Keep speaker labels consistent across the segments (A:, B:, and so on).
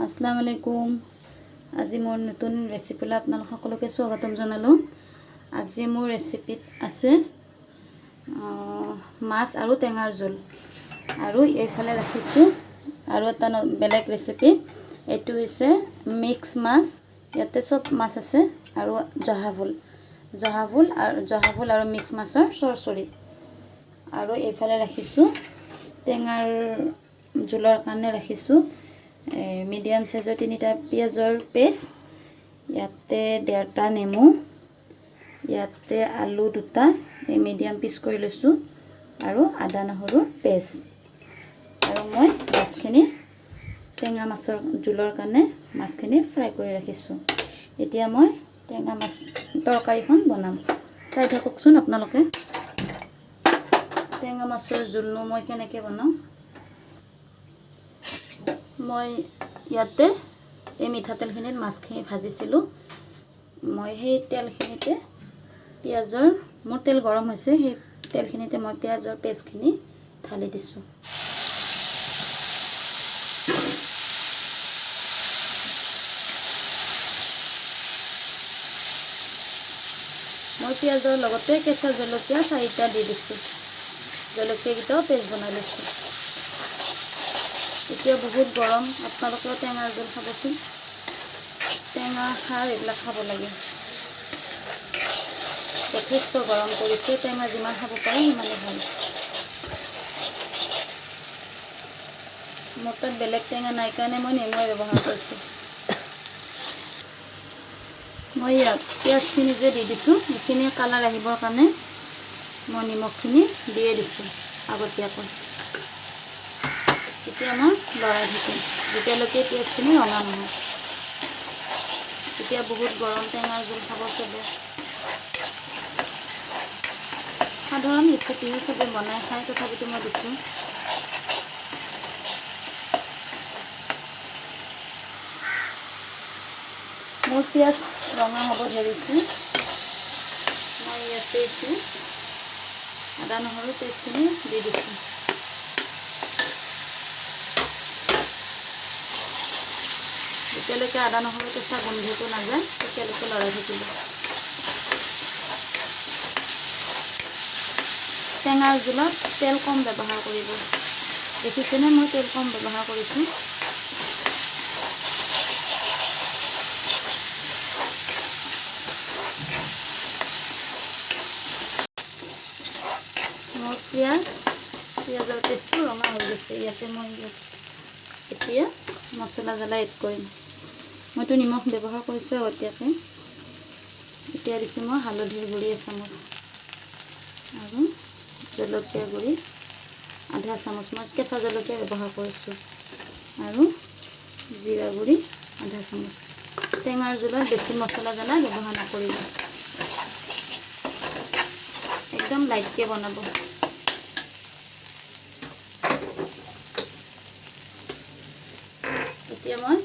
A: আসসালামু আলাইকুম। আজি মোৰ নতুন ৰেচিপিলৈ আপোনালোক সকলোকে স্বাগতম জনালোঁ। আজি মোৰ ৰেচিপিত আছে মাছ আৰু টেঙাৰ জোল, আৰু এইফালে ৰাখিছোঁ আৰু এটা বেলেগ ৰেচিপি। এইটো হৈছে মিক্স মাছ, ইয়াতে চব মাছ আছে আৰু জহা ভোল আৰু মিক্স মাছৰ চৰচৰি। আৰু এইফালে ৰাখিছোঁ টেঙাৰ জোলৰ কাৰণে ৰাখিছোঁ মিডিয়াম সাইজৰ 3টা পিঁয়াজৰ পেষ্ট, ইয়াতে 1.5টা নেমু, ইয়াতে আলু 2টা মিডিয়াম পিচ কৰি লৈছোঁ, আৰু আদা নহৰুৰ পেষ্ট। আৰু মই মাছখিনি টেঙা মাছৰ জোলৰ কাৰণে মাছখিনি ফ্ৰাই কৰি ৰাখিছোঁ। এতিয়া মই টেঙা মাছ তৰকাৰীখন বনাম, চাই থাককচোন আপোনালোকে। টেঙা মাছৰ জোলনো মই কেনেকৈ বনাওঁ। মই ইয়াতে এই মিঠাতেলখিনিত মাছখিনি ভাজিছিলোঁ। মই সেই তেলখিনিতে মোৰ তেল গৰম হৈছে, সেই তেলখিনিতে মই পিঁয়াজৰ পেষ্টখিনি ঢালি দিছোঁ। মই পিঁয়াজৰ লগতে কেঁচা জলকীয়া 4টা দি দিছোঁ। জলকীয়াকেইটাও পেষ্ট বনাই লৈছোঁ। এতিয়া বহুত গৰম, আপোনালোকেও টেঙাৰ জোল খাবচোন। টেঙা খাৰ এইবিলাক খাব লাগে, যথেষ্ট গৰম কৰিছে। টেঙা যিমান খাব পাৰে সিমানে ভাল। মোৰ তাত বেলেগ টেঙা নাই কাৰণে মই নেমুৱে ব্যৱহাৰ কৰিছোঁ। মই ইয়াত পিঁয়াজখিনি যে দি দিছোঁ, সেইখিনি কালাৰ আহিবৰ কাৰণে মই নিমখখিনি দিয়ে দিছোঁ আগতীয়াকৈ। এতিয়া মই লৰাই থাকিম যেতিয়ালৈকে পিঁয়াজখিনি ৰঙা নহয়। এতিয়া বহুত গৰম, টেঙাৰ জোল খাব চবে। সাধাৰণ ৰেচিপিও চবে বনাই খাই, তথাপিতো মই দিছোঁ। মোৰ পিঁয়াজ ৰঙা হ'ব ধৰিছে। মই ইয়াতে এইটো আদা নহৰু পেষ্টখিনি দি দিছোঁ। যেতিয়ালৈকে আদা নহৰু কেঁচা গোন্ধটো নাযায় তেতিয়ালৈকে লৰাই থাকিব। টেঙাৰ জোলত তেল কম ব্যৱহাৰ কৰিব, দেখিছেনে? মই তেল কম ব্যৱহাৰ কৰিছোঁ। মোৰ পিঁয়াজৰ পেষ্টটো ৰঙা হৈ গৈছে। ইয়াতে মই এতিয়া মছলা জ্বালা এড কৰিম। মইতো নিমখ ব্যৱহাৰ কৰিছোঁ আগতীয়াকৈ। এতিয়া দিছোঁ মই হালধিৰ গুড়ি এচামুচ আৰু জলকীয়া গুড়ি আধা চামুচ। মই কেঁচা জলকীয়া ব্যৱহাৰ কৰিছোঁ, আৰু জিৰা গুড়ি আধা চামুচ। টেঙাৰ জোলত বেছি মছলা জ্বালা ব্যৱহাৰ নকৰিব, একদম লাইটকৈ বনাব। এতিয়া মই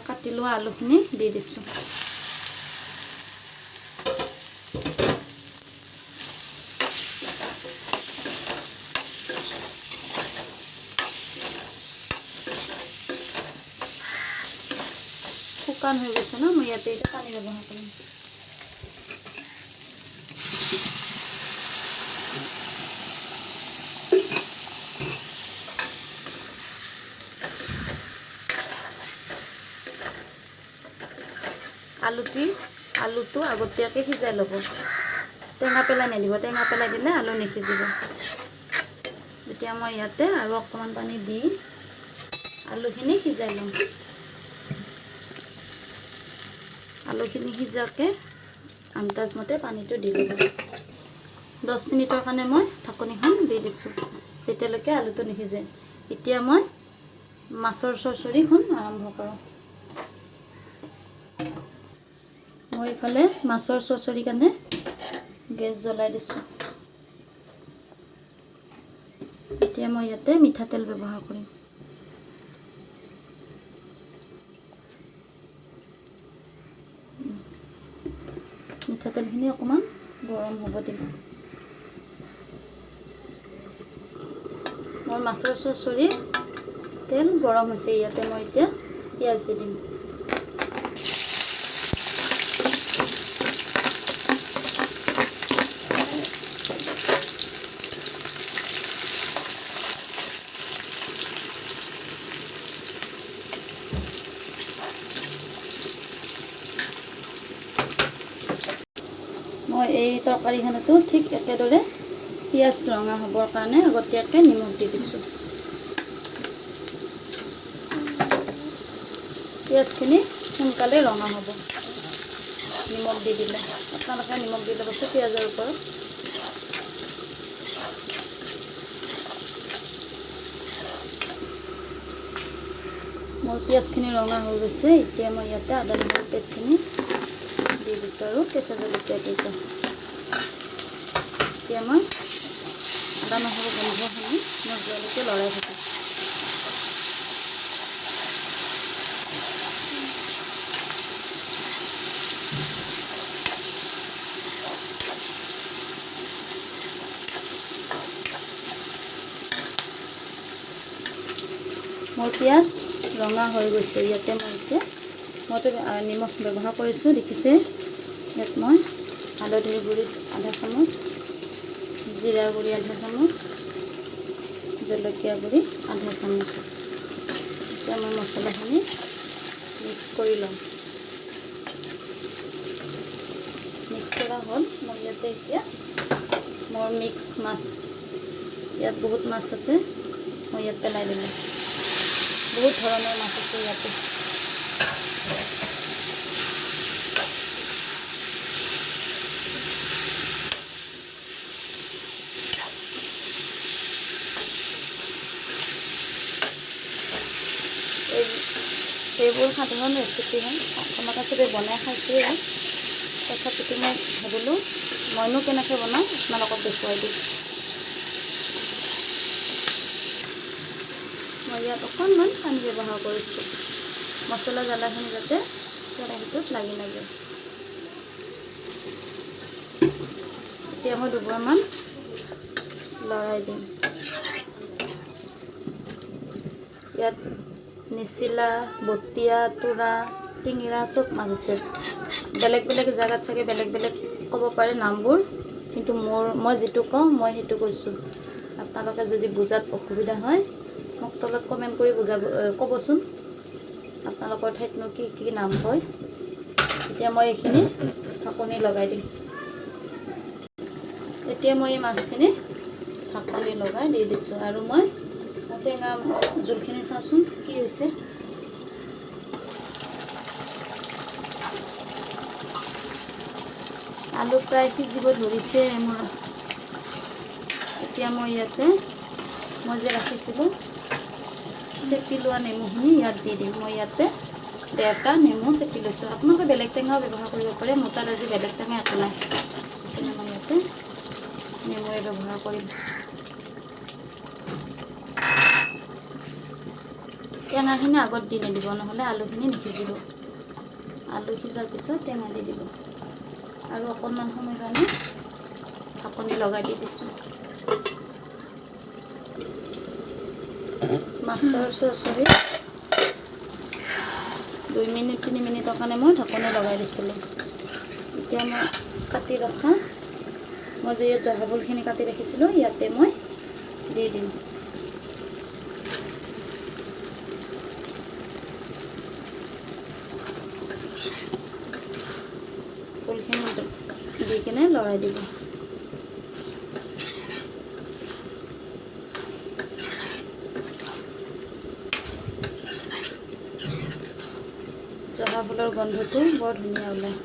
A: কাটি লোৱা আলুখিনি দি দিছোঁ। শুকান হৈ গৈছে ন, মই ইয়াতে এতিয়া পানী ব্যৱহাৰ কৰিম। আলুটো আগতীয়াকৈ সিজাই ল'ব, টেঙা পেলাই নিদিব। টেঙা পেলাই দিলে আলু নিসিজিব। এতিয়া মই ইয়াতে আৰু অকণমান পানী দি আলুখিনি সিজাই ল'ম। আলুখিনি সিজাকে আন্দাজমতে পানীটো দি ল'ব। 10 মিনিটৰ কাৰণে মই ঢাকনিখন দি দিছোঁ, যেতিয়ালৈকে আলুটো নিসিজে। এতিয়া মই মাছৰ চৰচৰিখন আৰম্ভ কৰোঁ। মই এইফালে মাছৰ চৰচৰিৰ কাৰণে গেছ জ্বলাই দিছোঁ। এতিয়া মই ইয়াতে মিঠাতেল ব্যৱহাৰ কৰিম। মিঠাতেলখিনি অকণমান গৰম হ'ব দিব। মোৰ মাছৰ চৰচৰি তেল গৰম হৈছে। ইয়াতে মই এতিয়া পিঁয়াজ দি দিম। মই এই তৰকাৰীখনতো ঠিক একেদৰে পিঁয়াজ ৰঙা হ'বৰ কাৰণে আগতীয়াকৈ নিমখ দি দিছোঁ। পিঁয়াজখিনি সোনকালে ৰঙা হ'ব নিমখ দি দিলে। আপোনালোকে নিমখ দি ল'বচোন পিঁয়াজৰ ওপৰত। মোৰ পিঁয়াজখিনি ৰঙা হৈ গৈছে। এতিয়া মই ইয়াতে আদা নহৰু পেষ্টখিনি দি দিছোঁ আৰু কেঁচা জলকীয়া কেইটা। এতিয়া মই আদা নহৰু গোন্ধখিনি নোযোৱালৈকে লৰাই থাকিম। মোৰ পিঁয়াজ ৰঙা হৈ গৈছে। ইয়াতে মইতো নিমখ ব্যৱহাৰ কৰিছোঁ, দেখিছে। ইয়াত মই হালধিৰ গুড়ি আধা চামুচ, জিৰা গুড়ি আধা চামুচ, জলকীয়া গুড়ি আধা চামুচ। এতিয়া মই মছলাখিনি মিক্স কৰি ল'ম। মিক্স কৰা হ'ল। মই ইয়াতে এতিয়া মোৰ মিক্স মাছ, ইয়াত বহুত মাছ আছে, মই ইয়াত পেলাই দিলোঁ। বহুত ধৰণৰ মাছ আছে ইয়াতে। এইবোৰ সাধাৰণ ৰেচিপি হয়, আপোনালোকে চবে বনাই খাইছে। তথাপিতো মই ভাবিলোঁ মইনো কেনেকৈ বনাওঁ আপোনালোকক দেখুৱাই দিওঁ। মই ইয়াত অকণমান পানী ব্যৱহাৰ কৰিছোঁ, মছলা জ্বালাখিনি যাতে কেৰাহীটোত লাগি নাযায়। এতিয়া মই দুবাৰমান লৰাই দিম। ইয়াত নিচিলা, বটীয়া, তোৰা, টিঙিৰা চব মাছ আছে। বেলেগ বেলেগ জেগাত চাগে বেলেগ বেলেগ ক'ব পাৰে নামবোৰ, কিন্তু মই যিটো কওঁ মই সেইটো কৈছোঁ। আপোনালোকে যদি বুজাত অসুবিধা হয় মোক তলত কমেণ্ট কৰি ক'বচোন আপোনালোকৰ ঠাইতনো কি কি নাম কয়। এতিয়া মই এইখিনি ঢাকনি লগাই দিম। এতিয়া মই এই মাছখিনি ঢাকনি লগাই দি দিছোঁ। আৰু মই টেঙা জোলখিনি চাওঁচোন কি হৈছে। আলু প্ৰায় সিজিব ধৰিছে মোৰ। এতিয়া মই ইয়াতে মই যে ৰাখিছিলোঁ চেপি লোৱা নেমুখিনি ইয়াত দি দিম। মই ইয়াতে 1টা নেমু চেপি লৈছোঁ। আপোনালোকে বেলেগ টেঙাও ব্যৱহাৰ কৰিব পাৰে, মোৰ তাত আজি বেলেগ টেঙা একো নাই। সেইকাৰণে মই ইয়াতে নেমুৱে ব্যৱহাৰ কৰিম। টেঙাখিনি আগত দি নিদিব, নহ'লে আলুখিনি নিসিজিব। আলু সিজাৰ পিছত টেঙা দি দিব। আৰু অকণমান সময় কাৰণে ঢাকনি লগাই দি দিছোঁ। মাছৰ চৰচৰি 2 মিনিট 3 মিনিটৰ কাৰণে মই ঢাকনি লগাই দিছিলোঁ। এতিয়া মই কাটি ৰখা মই যে ইয়াত জহা ভোলখিনি কাটি ৰাখিছিলোঁ ইয়াতে মই দি দিম। ফুলখিনি দি কিনে লৰাই দিব। জহা ফুলৰ গন্ধটো বৰ ধুনীয়া ওলায়।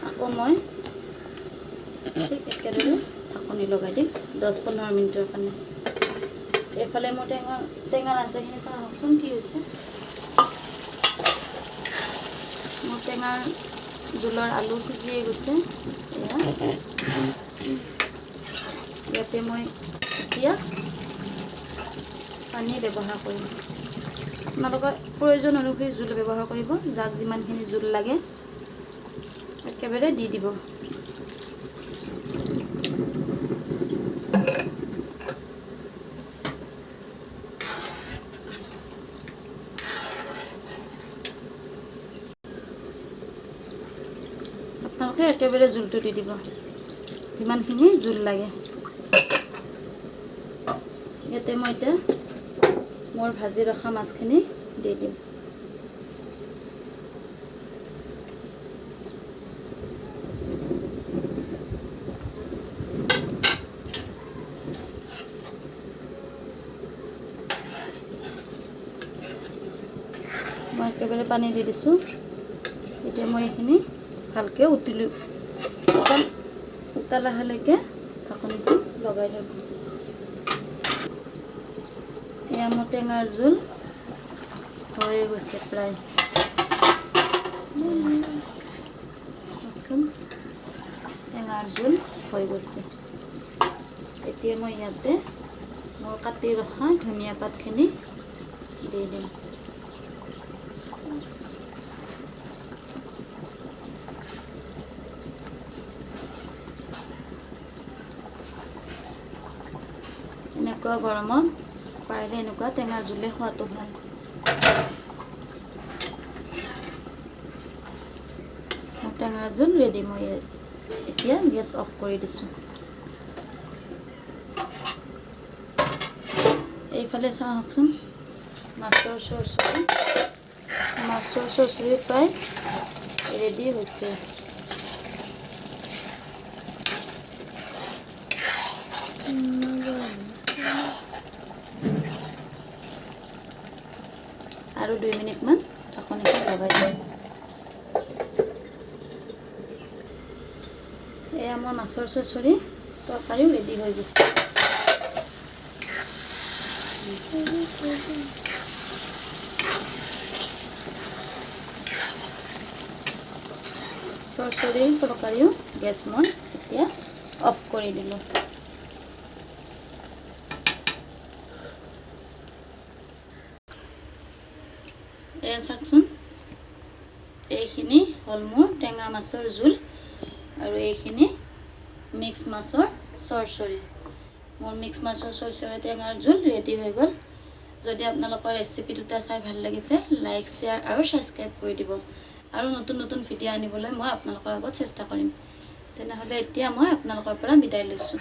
A: আকৌ মই ঠিক একেদৰে ঢাকনি লগাই দিম 10-15 মিনিটৰ কাৰণে। এইফালে মোৰ টেঙাৰ আঞ্জাখিনি চাওকচোন কি হৈছে। মোৰ টেঙাৰ জোলৰ আলু সিজিয়ে গৈছে। ইয়াতে মই এতিয়া পানী ব্যৱহাৰ কৰিম। আপোনালোকৰ প্ৰয়োজন অনুসৰি জোল ব্যৱহাৰ কৰিব, যাক যিমানখিনি জোল লাগে একেবাৰে দি দিব। আপোনালোকে একেবাৰে জোলটো দি দিব, যিমানখিনি জোল লাগে। ইয়াতে মই এতিয়া মোৰ ভাজি ৰখা মাছখিনি দি দিম। মই একেবাৰে পানী দি দিছোঁ। এতিয়া মই এইখিনি ভালকৈ উতল অহালৈকে ঢাকনিটো লগাই দিম। এয়া মোৰ টেঙাৰ জোল হৈ গৈছে প্ৰায়। টেঙাৰ জোল হৈ গৈছে। এতিয়া মই ইয়াতে মোৰ কাটি ৰখা ধনিয়া পাতখিনি দি দিম। এনেকুৱা গৰমত পাৰিলে এনেকুৱা টেঙাৰ জোলে খোৱাটো ভাল। মোৰ টেঙাৰ জোল ৰেডি। মই এতিয়া গেছ অফ কৰি দিছোঁ। এইফালে চাওকচোন, মাছৰ চৰচৰি প্ৰায় ৰেডি হৈছে। আৰু 2 মিনিটমান ঢাকনিটো লগাই দিম। এয়া মোৰ মাছৰ চৰচৰি তৰকাৰীও ৰেডি হৈ গৈছে। চৰচৰিৰ তৰকাৰীও গেছ মই এতিয়া অফ কৰি দিলোঁ। এয়া চাওকচোন, এইখিনি হ'ল মোৰ টেঙা মাছৰ জোল আৰু এইখিনি মিক্স মাছৰ চৰচৰি। মোৰ মিক্স মাছৰ চৰচৰি টেঙাৰ জোল ৰেডি হৈ গ'ল। যদি আপোনালোকৰ ৰেচিপি দুটা চাই ভাল লাগিছে, লাইক, শ্বেয়াৰ আৰু ছাবস্ক্ৰাইব কৰি দিব। আৰু নতুন নতুন ভিডিঅ' আনিবলৈ মই আপোনালোকৰ আগত চেষ্টা কৰিম। তেনেহ'লে এতিয়া মই আপোনালোকৰ পৰা বিদায় লৈছোঁ।